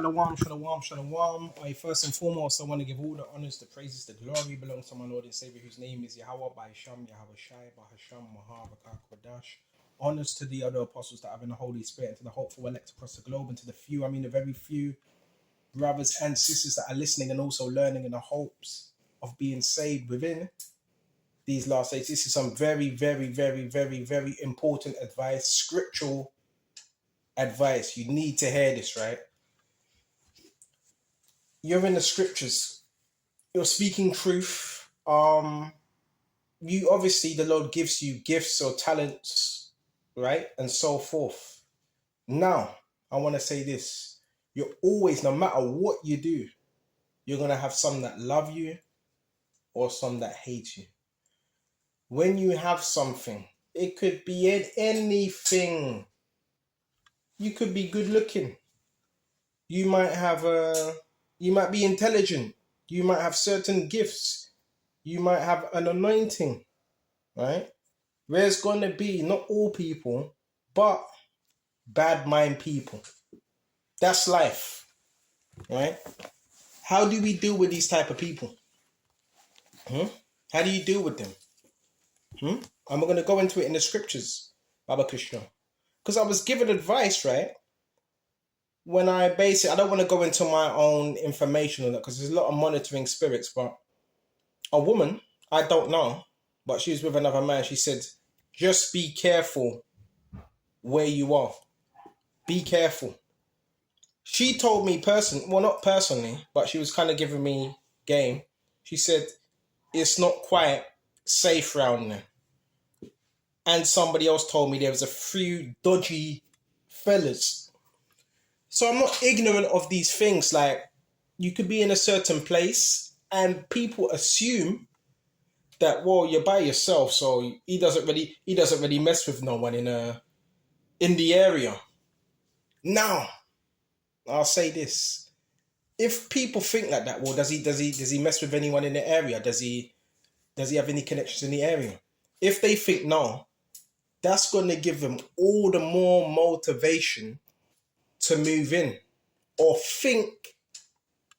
Shalom, shalom, shalom. First and foremost, I want to give all the honors, the praises, the glory belongs to my Lord and Savior, whose name is Yahweh by Sham, Yahweh Shai, Bahasham, Mahavakakwadash. Honors to the other apostles that have in the Holy Spirit, and to the hopeful elect across the globe, and to the few, the very few brothers and sisters that are listening and also learning in the hopes of being saved within these last days. This is some very, very, very, very, very important advice, scriptural advice. You need to hear this, right? You're in the scriptures. You're speaking truth. You obviously, the Lord gives you gifts or talents, right? And so forth. Now, I want to say this. You're always, no matter what you do, you're going to have some that love you or some that hate you. When you have something, it could be in anything. You could be good looking. You might be intelligent. You might have certain gifts. You might have an anointing, right? There's going to be, not all people, but bad mind people. That's life, right? How do we deal with these type of people? How do you deal with them? And we're going to go into it in the scriptures, Baba Krishna. Because I was given advice, right? When I don't want to go into my own information on that because there's a lot of monitoring spirits, but a woman, I don't know, but she was with another man. She said, just be careful where you are. Be careful. She told me not personally, but she was kind of giving me game. She said, it's not quite safe round there. And somebody else told me there was a few dodgy fellas. So I'm not ignorant of these things. Like, you could be in a certain place and people assume that, well, you're by yourself, so he doesn't really mess with no one in the area. Now, I'll say this. If people think like that, well, does he mess with anyone in the area? Does he have any connections in the area? If they think no, that's going to give them all the more motivation to move in or think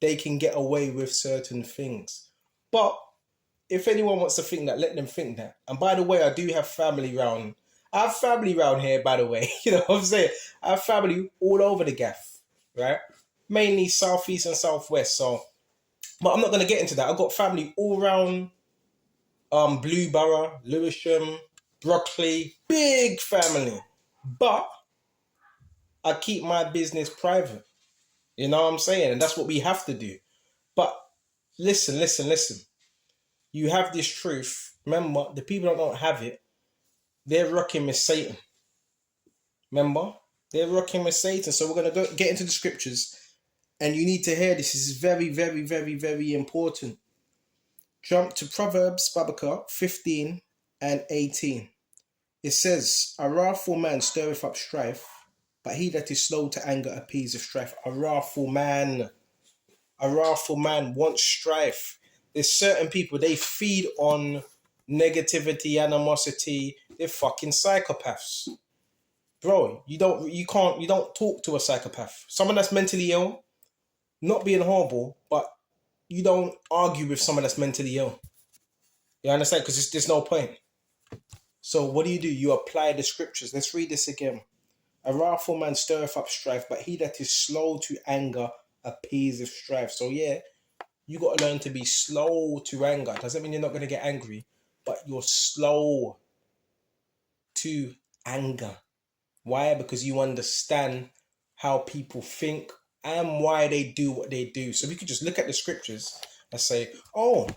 they can get away with certain things. But if anyone wants to think that, let them think that. And by the way, I do have family round. I have family round here, by the way. You know what I'm saying? I have family all over the gaff, right? Mainly southeast and southwest. So, but I'm not going to get into that. I've got family all around Blueborough, Lewisham, Brockley. Big family. But I keep my business private. You know what I'm saying? And that's what we have to do. But listen. You have this truth. Remember, the people that don't have it, they're rocking with Satan. Remember? They're rocking with Satan. So we're going to get into the scriptures. And you need to hear this. This is very, very, very, very important. Jump to Proverbs, Babaka, 15 and 18. It says, a wrathful man stirreth up strife, but he that is slow to anger appeaseth strife. A wrathful man wants strife. There's certain people, they feed on negativity, animosity. They're fucking psychopaths. Bro, you don't talk to a psychopath. Someone that's mentally ill, not being horrible, but you don't argue with someone that's mentally ill. You understand? Because there's no point. So what do? You apply the scriptures. Let's read this again. A wrathful man stirreth up strife, but he that is slow to anger appeaseth strife. So yeah, you got to learn to be slow to anger. Doesn't mean you're not going to get angry, but you're slow to anger. Why? Because you understand how people think and why they do what they do. So we could just look at the scriptures and say, oh,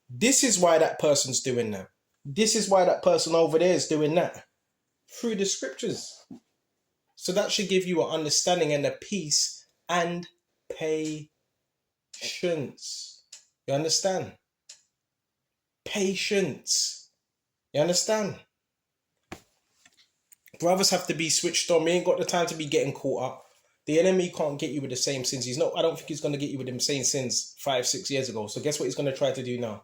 this is why that person's doing that. This is why that person over there is doing that. Through the scriptures. So that should give you an understanding and a peace and patience. You understand? Patience. You understand? Brothers have to be switched on. We ain't got the time to be getting caught up. The enemy can't get you with the same sins. I don't think he's going to get you with the same sins 5-6 years ago. So guess what he's going to try to do now?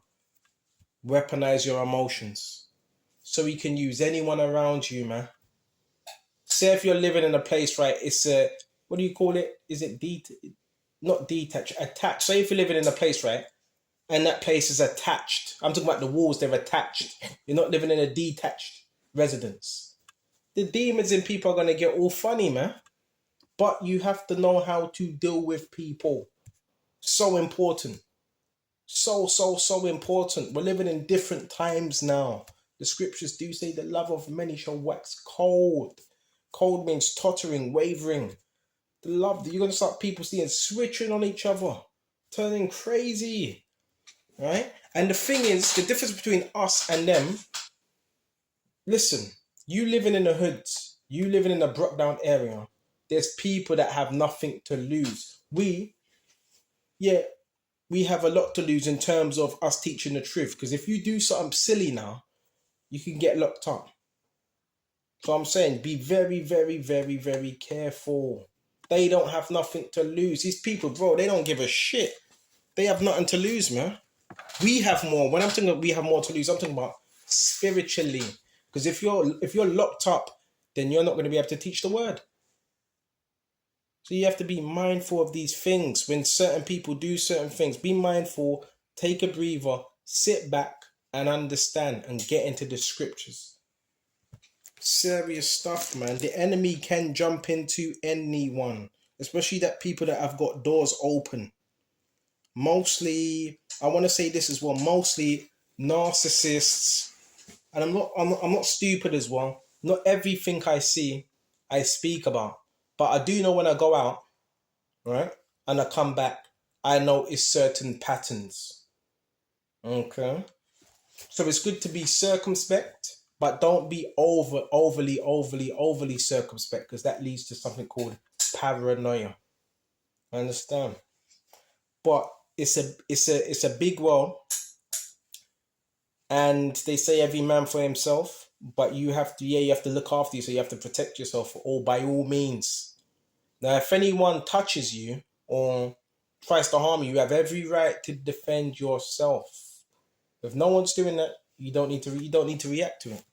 Weaponize your emotions. So he can use anyone around you, man. Say if you're living in a place, right, it's a, what do you call it? Is it not detached, attached. So if you're living in a place, right, and that place is attached, I'm talking about the walls, they're attached. You're not living in a detached residence. The demons in people are going to get all funny, man. But you have to know how to deal with people. So important. So important. We're living in different times now. The scriptures do say the love of many shall wax cold. Cold means tottering, wavering. The love, you're going to start people seeing switching on each other, turning crazy, right? And the thing is, the difference between us and them, listen, you living in the hoods, you living in a broke down area, there's people that have nothing to lose. Yeah, we have a lot to lose in terms of us teaching the truth. Because if you do something silly now, you can get locked up. So I'm saying be very, very, very, very careful. They don't have nothing to lose. These people, bro, they don't give a shit. They have nothing to lose, man. We have more. When I'm talking about we have more to lose, I'm talking about spiritually. Because if you're locked up, then you're not going to be able to teach the word. So you have to be mindful of these things. When certain people do certain things, be mindful, take a breather, sit back and understand and get into the scriptures. Serious stuff, man. The enemy can jump into anyone, especially that people that have got doors open. Mostly, I want to say this as well, mostly narcissists. And I'm not stupid as well. Not everything I see, I speak about. But I do know when I go out, right, and I come back, I notice certain patterns. Okay. So it's good to be circumspect, but don't be overly circumspect, because that leads to something called paranoia. Understand? But it's a big world, and they say every man for himself. But you have to look after you, so you have to protect yourself by all means. Now, if anyone touches you or tries to harm you, you have every right to defend yourself. If no one's doing that, you don't need to react to it.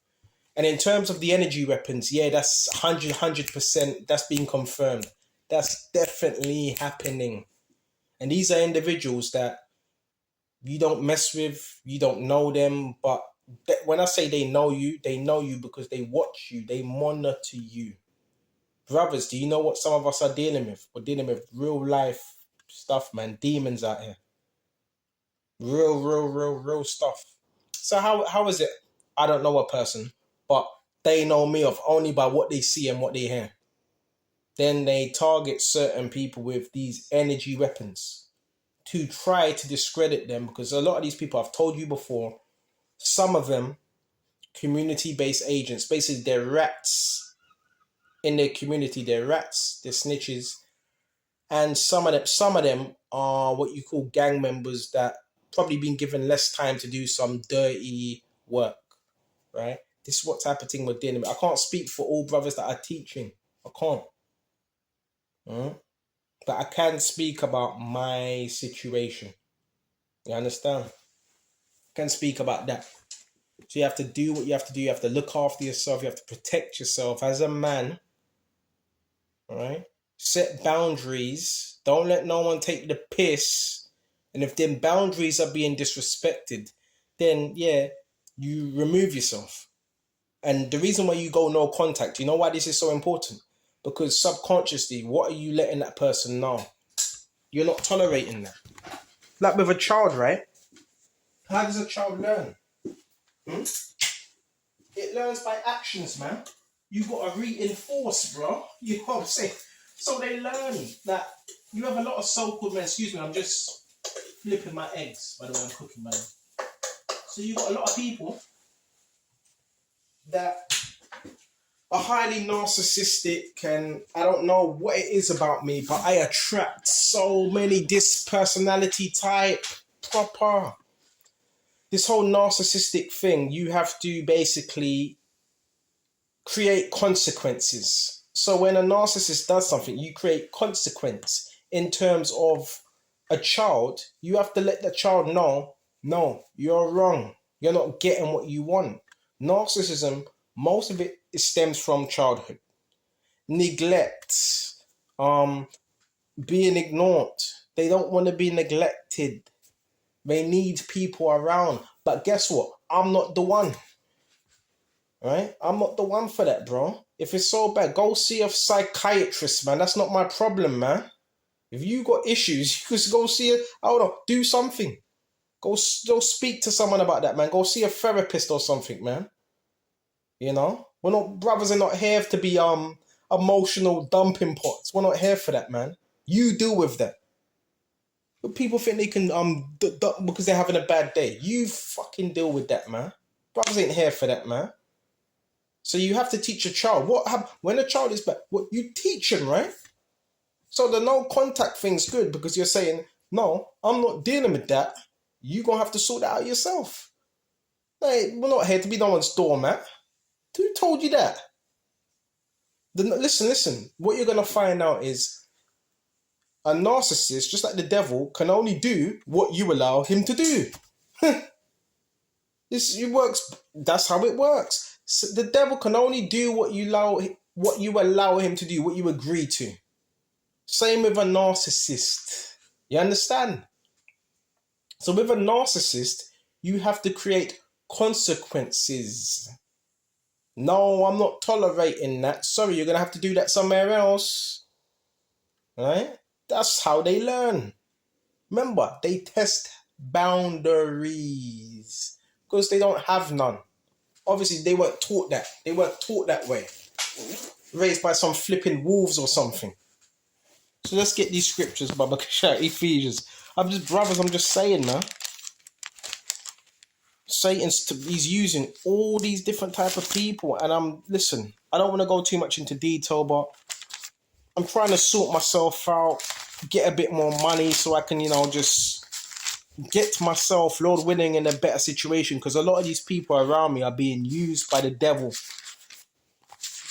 And in terms of the energy weapons, yeah, that's 100%. That's being confirmed. That's definitely happening. And these are individuals that you don't mess with, you don't know them, but when I say they know you because they watch you, they monitor you. Brothers, do you know what some of us are dealing with? We're dealing with real life stuff, man. Demons out here. Real stuff. So how is it? I don't know a person, but they know me of only by what they see and what they hear. Then they target certain people with these energy weapons to try to discredit them, because a lot of these people, I've told you before, some of them community-based agents, basically they're rats in their community, they're rats, they're snitches, and some of them are what you call gang members that probably been given less time to do some dirty work, right? This is what's happening with dealing. I can't speak for all brothers that are teaching. I can't. But I can speak about my situation. You understand? I can speak about that. So you have to do what you have to do. You have to look after yourself. You have to protect yourself as a man. All right? Set boundaries. Don't let no one take the piss. And if them boundaries are being disrespected, then yeah, you remove yourself. And the reason why you go no contact, you know why this is so important? Because subconsciously, what are you letting that person know? You're not tolerating that. Like with a child, right? How does a child learn? It learns by actions, man. You got to reinforce, bro. You know what I'm saying? So they learn that you have a lot of so-called men. Excuse me, I'm just flipping my eggs, by the way, I'm cooking, man. So you got a lot of people that are highly narcissistic, and I don't know what it is about me, but I attract so many this personality type, proper. This whole narcissistic thing, you have to basically create consequences. So when a narcissist does something, you create consequence. In terms of a child, you have to let the child know, no, you're wrong. You're not getting what you want. Narcissism, most of it stems from childhood. Neglect, being ignored, They don't want to be neglected. They need people around. But guess what? I'm not the one. Right? I'm not the one for that, bro. If it's so bad, go see a psychiatrist, man. That's not my problem, man. If you got issues, you just go see it. I don't know. Do something. Go speak to someone about that, man. Go see a therapist or something, man. You know? We're not, brothers are not here to be emotional dumping pots. We're not here for that, man. You deal with that. But people think they can because they're having a bad day. You fucking deal with that, man. Brothers ain't here for that, man. So you have to teach a child when a child is bad. What you teach them, right? So the no contact thing's good because you're saying, no, I'm not dealing with that. You're gonna have to sort that out yourself. Hey, we're not here to be no one's doormat. Who told you that? Listen. What you're gonna find out is a narcissist, just like the devil, can only do what you allow him to do. It works. That's how it works. So the devil can only do what you allow him to do, what you agree to. Same with a narcissist. You understand? So with a narcissist, you have to create consequences. No, I'm not tolerating that. Sorry, you're going to have to do that somewhere else. Right? That's how they learn. Remember, they test boundaries because they don't have none. Obviously, they weren't taught that. They weren't taught that way. Raised by some flipping wolves or something. So let's get these scriptures, Baba Kasha, Ephesians. I'm just saying, man. He's using all these different type of people. And listen, I don't want to go too much into detail, but I'm trying to sort myself out, get a bit more money so I can, just get myself, Lord willing, in a better situation. Because a lot of these people around me are being used by the devil,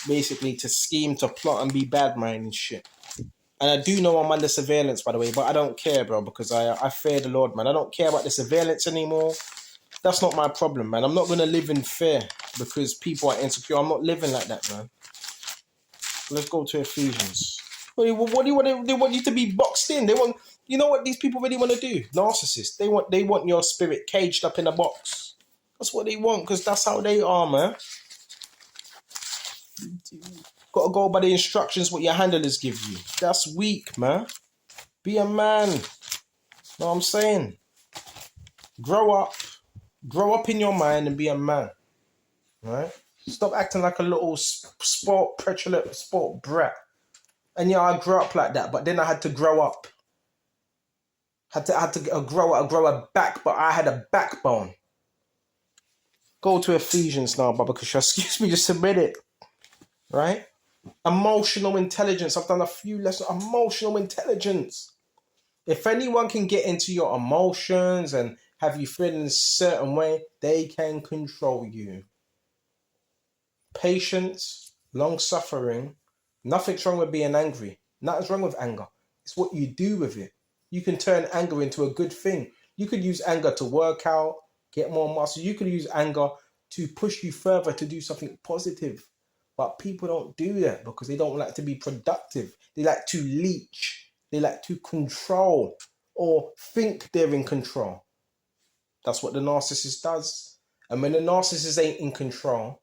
basically, to scheme, to plot, and be bad mind and shit. And I do know I'm under surveillance, by the way, but I don't care, bro, because I fear the Lord, man. I don't care about the surveillance anymore. That's not my problem, man. I'm not going to live in fear because people are insecure. I'm not living like that, man. Let's go to Ephesians. What do you want? They want you to be boxed in. They want, you know what these people really want to do? Narcissists. They want your spirit caged up in a box. That's what they want because that's how they are, man. Got to go by the instructions what your handlers give you. That's weak, man. Be a man. Know what I'm saying? Grow up. Grow up in your mind and be a man. Right? Stop acting like a little petulant sport brat. And yeah, I grew up like that, but then I had to grow up. Had to grow a back, but I had a backbone. Go to Ephesians now, Baba Kusha. Excuse me just a minute. Right? Emotional intelligence. I've done a few lessons. Emotional intelligence. If anyone can get into your emotions and have you feeling a certain way, they can control you. Patience, long-suffering. Nothing's wrong with being angry. Nothing's wrong with anger. It's what you do with it. You can turn anger into a good thing. You could use anger to work out, get more muscle. You could use anger to push you further to do something positive. But people don't do that because they don't like to be productive. They like to leech. They like to control or think they're in control. That's what the narcissist does. And when the narcissist ain't in control,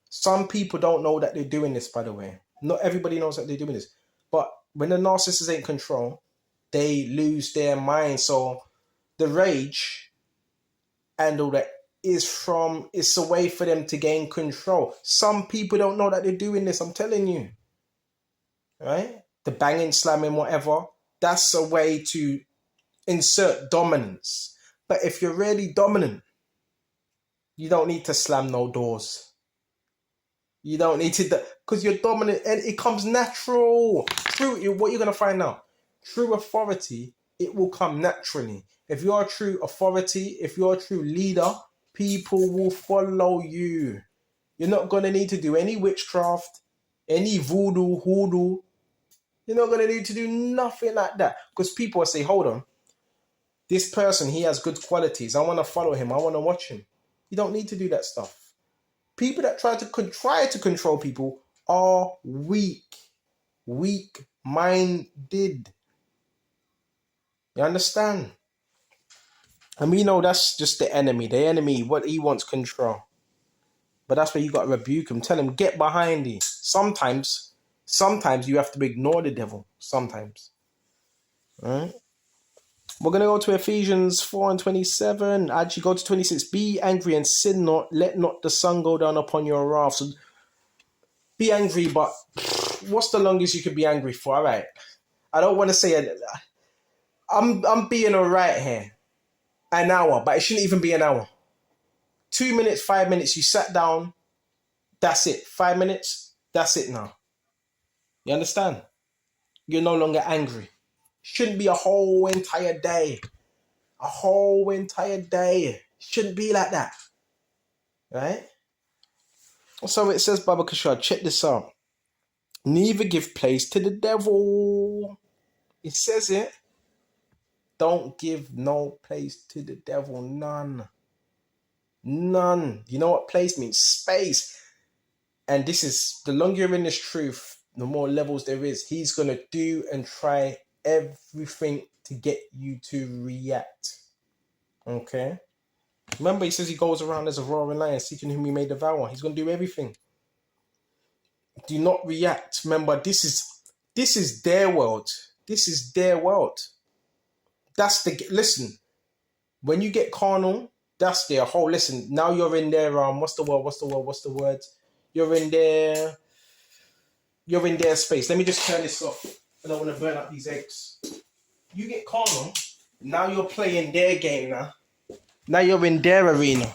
some people don't know that they're doing this, by the way. Not everybody knows that they're doing this. But when the narcissist ain't in control, they lose their mind. So the rage and all that it's a way for them to gain control. Some people don't know that they're doing this, I'm telling you. Right? The banging, slamming, whatever, that's a way to insert dominance. But if you're really dominant, you don't need to slam no doors. You don't need to, because you're dominant and it comes natural. What you're going to find out, true authority, it will come naturally. If you're a true authority, if you're a true leader, people will follow you. You're not going to need to do any witchcraft, any voodoo, hoodoo. You're not going to need to do nothing like that. Because people will say, hold on, this person, he has good qualities. I want to follow him. I want to watch him. You don't need to do that stuff. People that try to control people are weak-minded. You understand? And we know that's just the enemy. The enemy, what he wants control. But that's where you got to rebuke him. Tell him, get behind thee. Sometimes you have to ignore the devil. Sometimes. Right? We're going to go to Ephesians 4 and 27. Actually, go to 26. Be angry and sin not. Let not the sun go down upon your wrath. So be angry, but what's the longest you could be angry for? All right. I don't want to say I'm being all right here. An hour, but it shouldn't even be an hour. 2 minutes, 5 minutes, you sat down. That's it. 5 minutes, that's it now. You understand? You're no longer angry. Shouldn't be a whole entire day. A whole entire day. Shouldn't be like that. Right? So it says, Baba Kishar, check this out. Neither give place to the devil. It says it. Don't give no place to the devil. None. None. You know what place means? Space. And this is, the longer you're in this truth, the more levels there is. He's going to do and try everything to get you to react. Okay? Remember, he says he goes around as a roaring lion, seeking whom he may devour. He's going to do everything. Do not react. Remember, this is their world. This is their world. Listen, when you get carnal, that's their whole, listen, now you're in their, what's the word? You're in their space. Let me just turn this off. I don't want to burn up these eggs. You get carnal, now you're playing their game now. Now you're in their arena.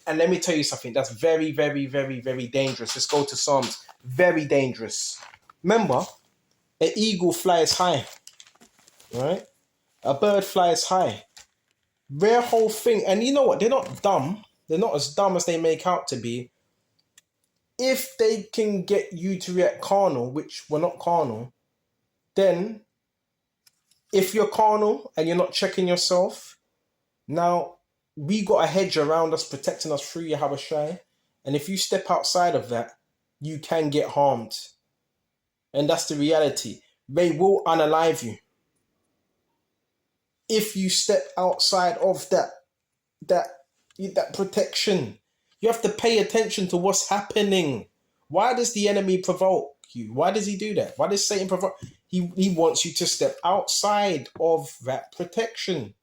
And let me tell you something, that's very, very, very, very dangerous. Let's go to Psalms. Very dangerous. Remember, an eagle flies high. Right? A bird flies high. Their whole thing, and you know what? They're not dumb. They're not as dumb as they make out to be. If they can get you to react carnal, which we're not carnal, then if you're carnal and you're not checking yourself, now we got a hedge around us protecting us through Yahweh Shai. And if you step outside of that, you can get harmed. And that's the reality. They will unalive you. If you step outside of that protection, you have to pay attention to what's happening. Why does the enemy provoke you? Why does he do that? Why does Satan provoke? He wants you to step outside of that protection.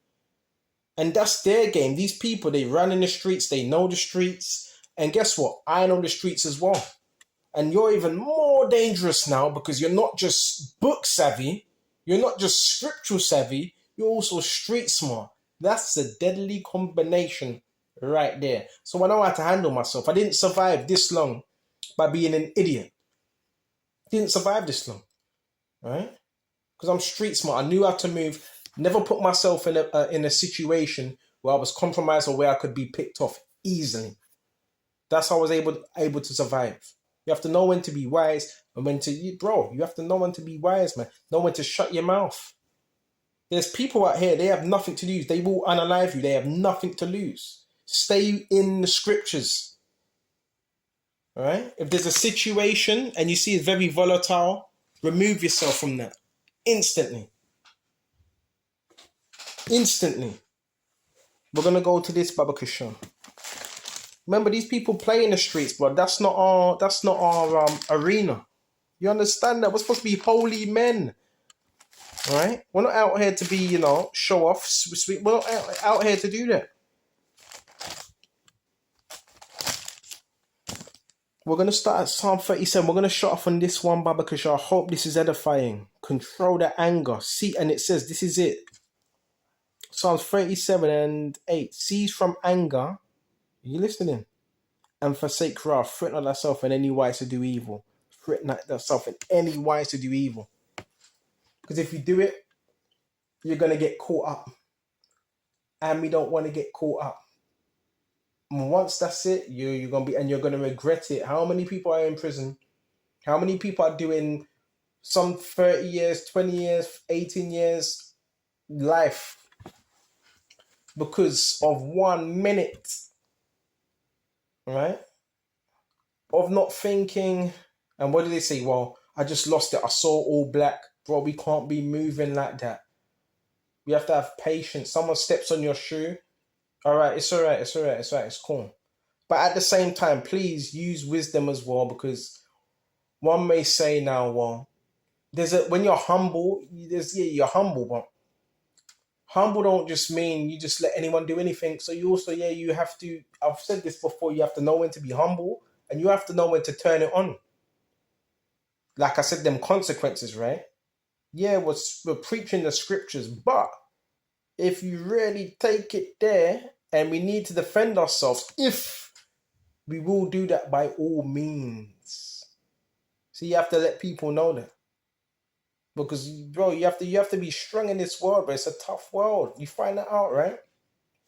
And that's their game. These people, they run in the streets, they know the streets. And guess what? I know the streets as well. And you're even more dangerous now because you're not just book savvy, you're not just scriptural savvy, you're also street smart. That's a deadly combination right there. So I know how to handle myself. I didn't survive this long by being an idiot. Didn't survive this long, right? Because I'm street smart. I knew how to move. Never put myself in a situation where I was compromised or where I could be picked off easily. That's how I was able to survive. You have to know when to be wise and when to, you have to know when to be wise, man. Know when to shut your mouth. There's people out here, they have nothing to lose. They will unalive you. They have nothing to lose. Stay in the scriptures. All right? If there's a situation and you see it's very volatile, remove yourself from that. Instantly. Instantly. We're going to go to this, Baba Kushan. Remember, these people play in the streets, but that's not our arena. You understand that? We're supposed to be holy men. Right? We're not out here to be, show off. We're not out here to do that. We're going to start at Psalm 37. We're going to shut off on this one, Baba Kasha. I hope this is edifying. Control the anger. See, and it says, this is it. Psalms 37 and 8. Cease from anger. Are you listening? And forsake wrath. Fret not thyself in any wise to do evil. Fret not thyself in any wise to do evil. Because if you do it, you're going to get caught up. And we don't want to get caught up. And once that's it, you're going to regret it. How many people are in prison? How many people are doing some 30 years, 20 years, 18 years life because of 1 minute, right? Of not thinking. And what do they say? Well, I just lost it. I saw all black. Bro, we can't be moving like that. You have to have patience. Someone steps on your shoe. All right, it's all right. It's all right. It's all right. It's cool. But at the same time, please use wisdom as well, because one may say now, well, when you're humble, you're humble, but humble don't just mean you just let anyone do anything. So you also, you have to, I've said this before, you have to know when to be humble and you have to know when to turn it on. Like I said, them consequences, right? Yeah, we're preaching the scriptures, but if you really take it there and we need to defend ourselves, if we will do that by all means. So you have to let people know that. Because bro, you have to be strong in this world, but it's a tough world. You find that out, right?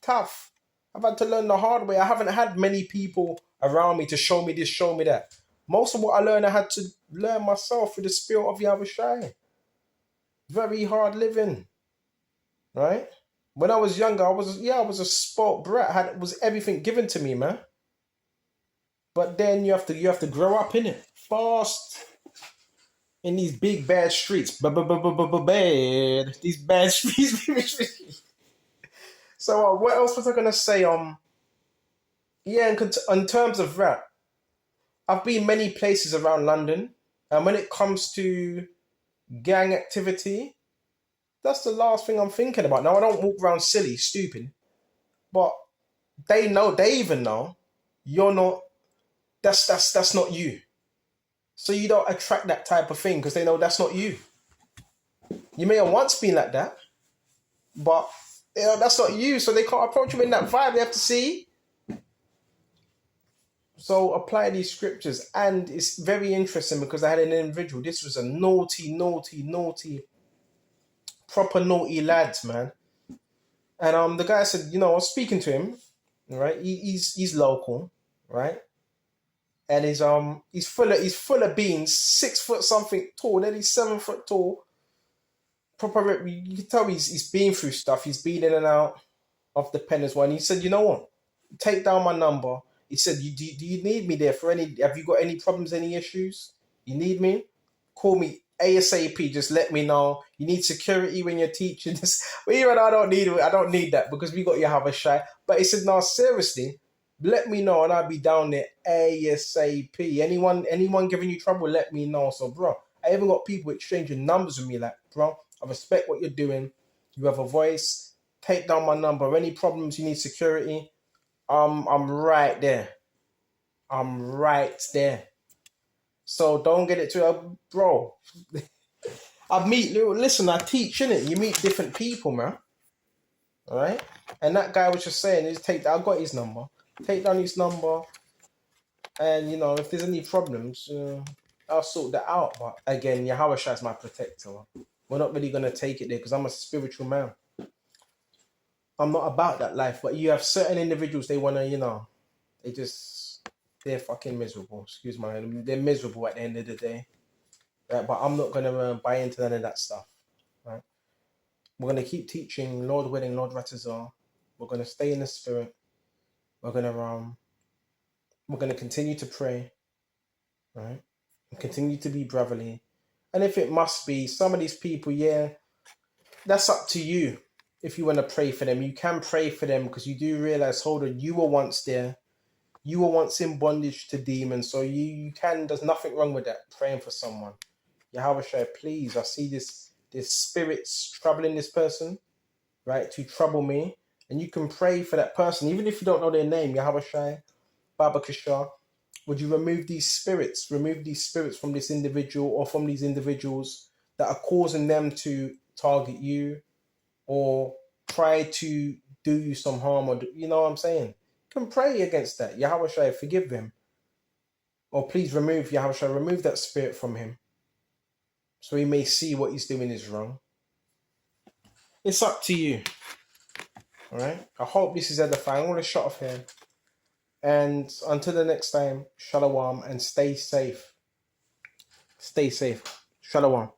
Tough. I've had to learn the hard way. I haven't had many people around me to show me this, show me that. Most of what I learned, I had to learn myself through the spirit of Yahushua. Very hard living, right? When I was younger, I was a spoilt brat. Was everything given to me, man. But then you have to grow up in it fast. In these big bad streets, bad. These bad streets. So what else was I gonna say? In terms of rap, I've been many places around London, and when it comes to gang activity, that's the last thing I'm thinking about. Now I don't walk around silly, stupid, but they even know you're not. That's not you. So you don't attract that type of thing because they know that's not you. You may have once been like that, but that's not you. So they can't approach you in that vibe. They have to see. So apply these scriptures, and it's very interesting because I had an individual. This was a naughty, proper naughty lads, man. And the guy said, I was speaking to him, right? He's local, right? And he's full of beans, 6 foot something tall. Then he's 7 foot tall. Proper, you can tell he's been through stuff. He's been in and out of the pen as well. And he said, you know what? Take down my number. He said, do you need me there for any? Have you got any problems, any issues? You need me? Call me ASAP. Just let me know. You need security when you're teaching this. Well, even I don't need that because we got Yahushua. But he said, no, seriously, let me know and I'll be down there ASAP. Anyone giving you trouble, let me know. So, bro, I even got people exchanging numbers with me. Like, bro, I respect what you're doing. You have a voice. Take down my number. Any problems, you need security. I'm right there. I'm right there. So don't get it to bro. I teach, innit? You meet different people, man. Alright? And that guy was just saying, I got his number. Take down his number. And, if there's any problems, I'll sort that out. But again, Yahushua is my protector. We're not really going to take it there because I'm a spiritual man. I'm not about that life. But you have certain individuals, they want to, they're fucking miserable. Excuse my language. They're miserable at the end of the day. Right? But I'm not going to buy into none of that stuff. Right? We're going to keep teaching, Lord willing, Lord Ratazar. We're going to stay in the spirit. We're going to continue to pray. Right? And continue to be brotherly. And if it must be, some of these people, that's up to you. If you want to pray for them, you can pray for them because you do realize, hold on, you were once there. You were once in bondage to demons, so you can. There's nothing wrong with that. Praying for someone, Yahushua, please. I see this spirits troubling this person, right? To trouble me, and you can pray for that person, even if you don't know their name. Yahushua, Baba Kishar, would you remove these spirits from this individual or from these individuals that are causing them to target you or try to do you some harm, or you know what I'm saying? Can pray against that. Yahushua, forgive them. Or please remove that spirit from him. So he may see what he's doing is wrong. It's up to you. Alright? I hope this is edifying. I'm going to shut off here. And until the next time, shalom and stay safe. Stay safe. Shalom.